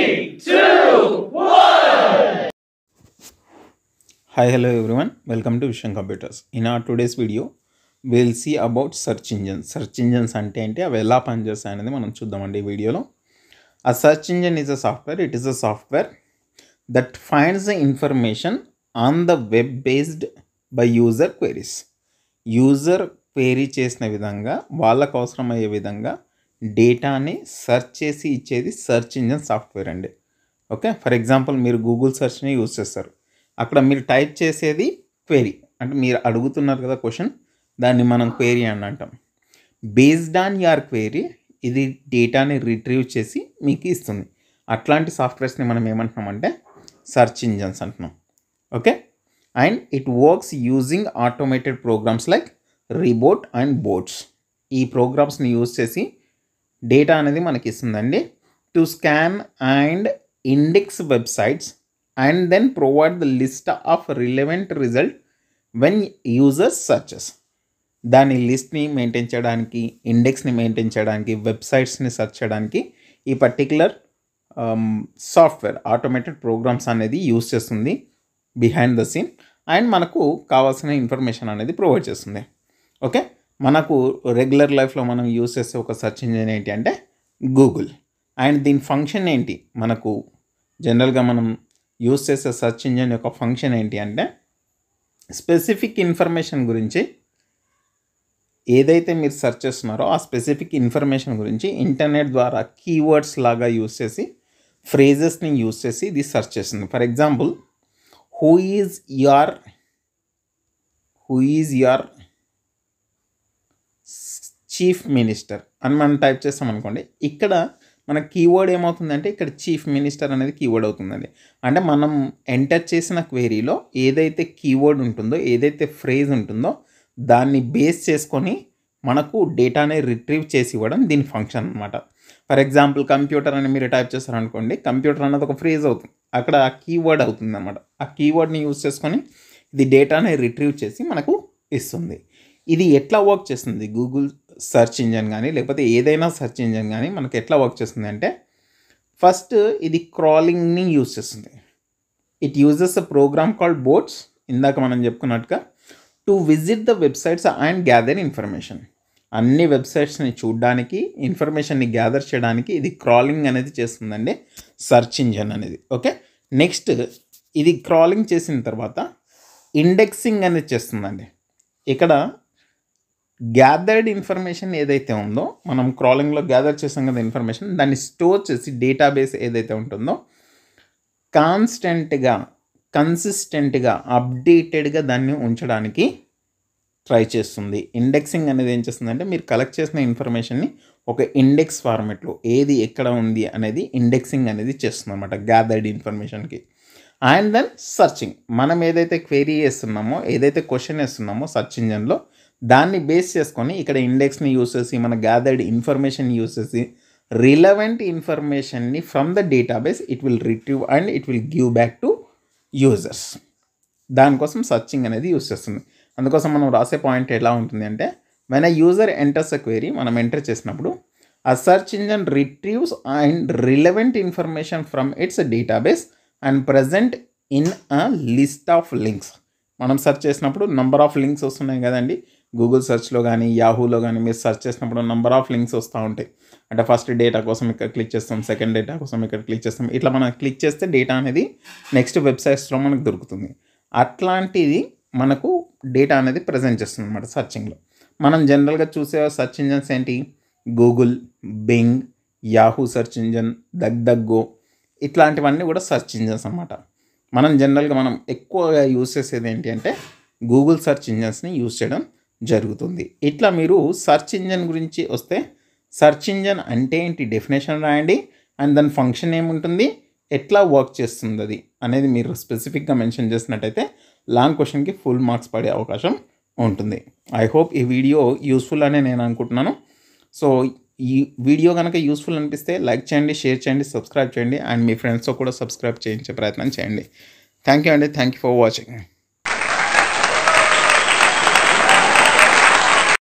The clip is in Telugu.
3, 2, 1. Hi, hello everyone. Welcome to Vision Computers. In our today's video, we'll see about search engines. Search engines అంటే ఏంటి, అవి ఎలా పనిచేస్తాయి అనేది మనం చూద్దామండి ఈ వీడియోలో. A search engine is a software. It is a software that finds the information on the web based by user queries. User query చేసిన విధంగా వాళ్ళకు అవసరమయ్యే విధంగా డేటాని సెర్చ్ చేసి ఇచ్చేది సెర్చ్ ఇంజిన్ సాఫ్ట్వేర్ అండి. ఓకే, ఫర్ ఎగ్జాంపుల్ మీరు గూగుల్ సెర్చ్ని యూజ్ చేస్తారు. అక్కడ మీరు టైప్ చేసేది క్వెరీ, అంటే మీరు అడుగుతున్నారు కదా క్వశ్చన్, దాన్ని మనం క్వెరీ అని అంటాం. బేస్డ్ ఆన్ యువర్ క్వెరీ ఇది డేటాని రిట్రీవ్ చేసి మీకు ఇస్తుంది. అట్లాంటి సాఫ్ట్వేర్స్ని మనం ఏమంటున్నామంటే సెర్చ్ ఇంజిన్స్ అంటున్నాం. Okay, and it works using automated programs like robot and bots. ఈ ప్రోగ్రామ్స్ని యూజ్ చేసి డేటా అనేది మనకి ఇస్తుందండి. To scan and index websites and then provide the list of relevant result when users searches. దాని లిస్ట్ని మెయింటైన్ చేయడానికి, ఇండెక్స్ని మెయింటైన్ చేయడానికి, వెబ్సైట్స్ని సెర్చ్ చేయడానికి ఈ పర్టిక్యులర్ సాఫ్ట్వేర్ ఆటోమేటెడ్ ప్రోగ్రామ్స్ అనేది యూజ్ చేస్తుంది బిహైండ్ ద సీన్, అండ్ మనకు కావాల్సిన ఇన్ఫర్మేషన్ అనేది ప్రొవైడ్ చేస్తుంది. ఓకే, మనకు రెగ్యులర్ లైఫ్లో మనం యూజ్ చేసే ఒక సెర్చ్ ఇంజిన్ ఏంటి అంటే గూగుల్. అండ్ దీని ఫంక్షన్ ఏంటి, మనకు జనరల్గా మనం యూజ్ చేసే సెర్చ్ ఇంజిన్ యొక్క ఫంక్షన్ ఏంటి అంటే స్పెసిఫిక్ ఇన్ఫర్మేషన్ గురించి, ఏదైతే మీరు సెర్చ్ చేస్తున్నారో ఆ స్పెసిఫిక్ ఇన్ఫర్మేషన్ గురించి ఇంటర్నెట్ ద్వారా కీవర్డ్స్ లాగా యూజ్ చేసి, ఫ్రేజెస్ని యూజ్ చేసి ఇది సెర్చ్ చేస్తుంది. For example, who is your chief minister అని మనం టైప్ చేస్తాం అనుకోండి, ఇక్కడ మన కీవర్డ్ ఏమవుతుందంటే ఇక్కడ చీఫ్ మినిస్టర్ అనేది కీవర్డ్ అవుతుందండి. అంటే మనం ఎంటర్ చేసిన క్వెరీలో ఏదైతే కీవర్డ్ ఉంటుందో, ఏదైతే ఫ్రేజ్ ఉంటుందో దాన్ని బేస్ చేసుకొని మనకు డేటాని రిట్రీవ్ చేసి ఇవ్వడం దీని ఫంక్షన్ అనమాట. ఫర్ ఎగ్జాంపుల్, కంప్యూటర్ అని మీరు టైప్ చేస్తారనుకోండి, కంప్యూటర్ అన్నది ఒక ఫ్రేజ్ అవుతుంది, అక్కడ ఆ కీవర్డ్ అవుతుంది అనమాట. ఆ కీవర్డ్ని యూజ్ చేసుకొని ఇది డేటాని రిట్రీవ్ చేసి మనకు ఇస్తుంది. ఇది ఎట్లా వర్క్ చేస్తుంది, గూగుల్ సెర్చ్ ఇంజిన్ కానీ లేకపోతే ఏదైనా సెర్చ్ ఇంజిన్ కానీ మనకు ఎట్లా వర్క్ చేస్తుంది అంటే, ఫస్ట్ ఇది క్రాలింగ్ని యూజ్ చేస్తుంది. It uses a program called bots, ఇందాక మనం చెప్పుకున్నట్టుగా, to visit the websites and gather information. అన్ని వెబ్సైట్స్ని చూడడానికి, ఇన్ఫర్మేషన్ని గ్యాదర్ చేయడానికి ఇది క్రాలింగ్ అనేది చేస్తుందండి సెర్చ్ ఇంజిన్ అనేది. ఓకే, నెక్స్ట్ ఇది క్రాలింగ్ చేసిన తర్వాత ఇండెక్సింగ్ అనేది చేస్తుందండి. ఇక్కడ గ్యాదర్డ్ ఇన్ఫర్మేషన్ ఏదైతే ఉందో, మనం క్రాలింగ్లో గ్యాదర్ చేసాం కదా ఇన్ఫర్మేషన్, దాన్ని స్టోర్ చేసి డేటాబేస్ ఏదైతే ఉంటుందో కన్సిస్టెంట్గా అప్డేటెడ్గా దాన్ని ఉంచడానికి ట్రై చేస్తుంది. ఇండెక్సింగ్ అనేది ఏం చేస్తుందంటే, మీరు కలెక్ట్ చేసిన ఇన్ఫర్మేషన్ని ఒక ఇండెక్స్ ఫార్మెట్లో ఏది ఎక్కడ ఉంది అనేది ఇండెక్సింగ్ అనేది చేస్తుంది అనమాట గ్యాదర్డ్ ఇన్ఫర్మేషన్కి. అండ్ దెన్ సర్చింగ్, మనం ఏదైతే క్వెరీ చేస్తున్నామో, ఏదైతే క్వశ్చన్ వేస్తున్నామో సెర్చ్ ఇంజిన్లో, దాన్ని బేస్ చేసుకొని ఇక్కడ ఇండెక్స్ని యూజ్ చేసి, మన గ్యాదర్డ్ ఇన్ఫర్మేషన్ యూజ్ చేసి రిలవెంట్ ఇన్ఫర్మేషన్ని from the database it will retrieve and it will give back to users. దానికోసం సర్చింగ్ అనేది యూజ్ చేస్తుంది. అందుకోసం మనం రాసే పాయింట్ ఎలా ఉంటుంది అంటే, when a user enters a query, మనం ఎంటర్ చేసినప్పుడు ఆ search engine retrieves and relevant information from its database and present in a list of links. మనం సెర్చ్ చేసినప్పుడు నంబర్ ఆఫ్ లింక్స్ వస్తున్నాయి కదండి, గూగుల్ సెర్చ్లో కానీ యాహూలో కానీ మీరు సెర్చ్ చేసినప్పుడు నంబర్ ఆఫ్ లింక్స్ వస్తూ ఉంటాయి. అంటే ఫస్ట్ డేటా కోసం ఇక్కడ క్లిక్ చేస్తాం, సెకండ్ డేటా కోసం ఇక్కడ క్లిక్ చేస్తాం, ఇట్లా మనం క్లిక్ చేస్తే డేటా అనేది నెక్స్ట్ వెబ్సైట్స్లో మనకు దొరుకుతుంది. అట్లాంటిది మనకు డేటా అనేది ప్రజెంట్ చేస్తుంది అనమాట సర్చింగ్లో. మనం జనరల్గా చూసే సెర్చ్ ఇంజన్స్ ఏంటి, Google, Bing, Yahoo search engine, DuckDuckGo, ఇట్లాంటివన్నీ కూడా సెర్చ్ ఇంజన్స్ అనమాట. మనం జనరల్గా మనం ఎక్కువగా యూజ్ చేసేది ఏంటి అంటే గూగుల్ సెర్చ్ ఇంజన్స్ని యూజ్ చేయడం జరుగుతుంది. ఇట్లా మీరు సెర్చ్ ఇంజన్ గురించి వస్తే, సెర్చ్ ఇంజన్ అంటే ఏంటి డెఫినేషన్ రాయండి, అండ్ దాని ఫంక్షన్ ఏముంటుంది, ఎట్లా వర్క్ చేస్తుంది అది అనేది మీరు స్పెసిఫిక్గా మెన్షన్ చేసినట్టయితే లాంగ్ క్వశ్చన్కి ఫుల్ మార్క్స్ పడే అవకాశం ఉంటుంది. ఐ హోప్ ఈ వీడియో యూస్ఫుల్ అనే నేను అనుకుంటున్నాను. సో ఈ వీడియో కనుక యూస్ఫుల్ అనిపిస్తే లైక్ చేయండి, షేర్ చేయండి, సబ్స్క్రైబ్ చేయండి, అండ్ మీ ఫ్రెండ్స్తో కూడా సబ్స్క్రైబ్ చేయించే ప్రయత్నం చేయండి. థ్యాంక్ యూ అండి, థ్యాంక్ యూ ఫర్ వాచింగ్.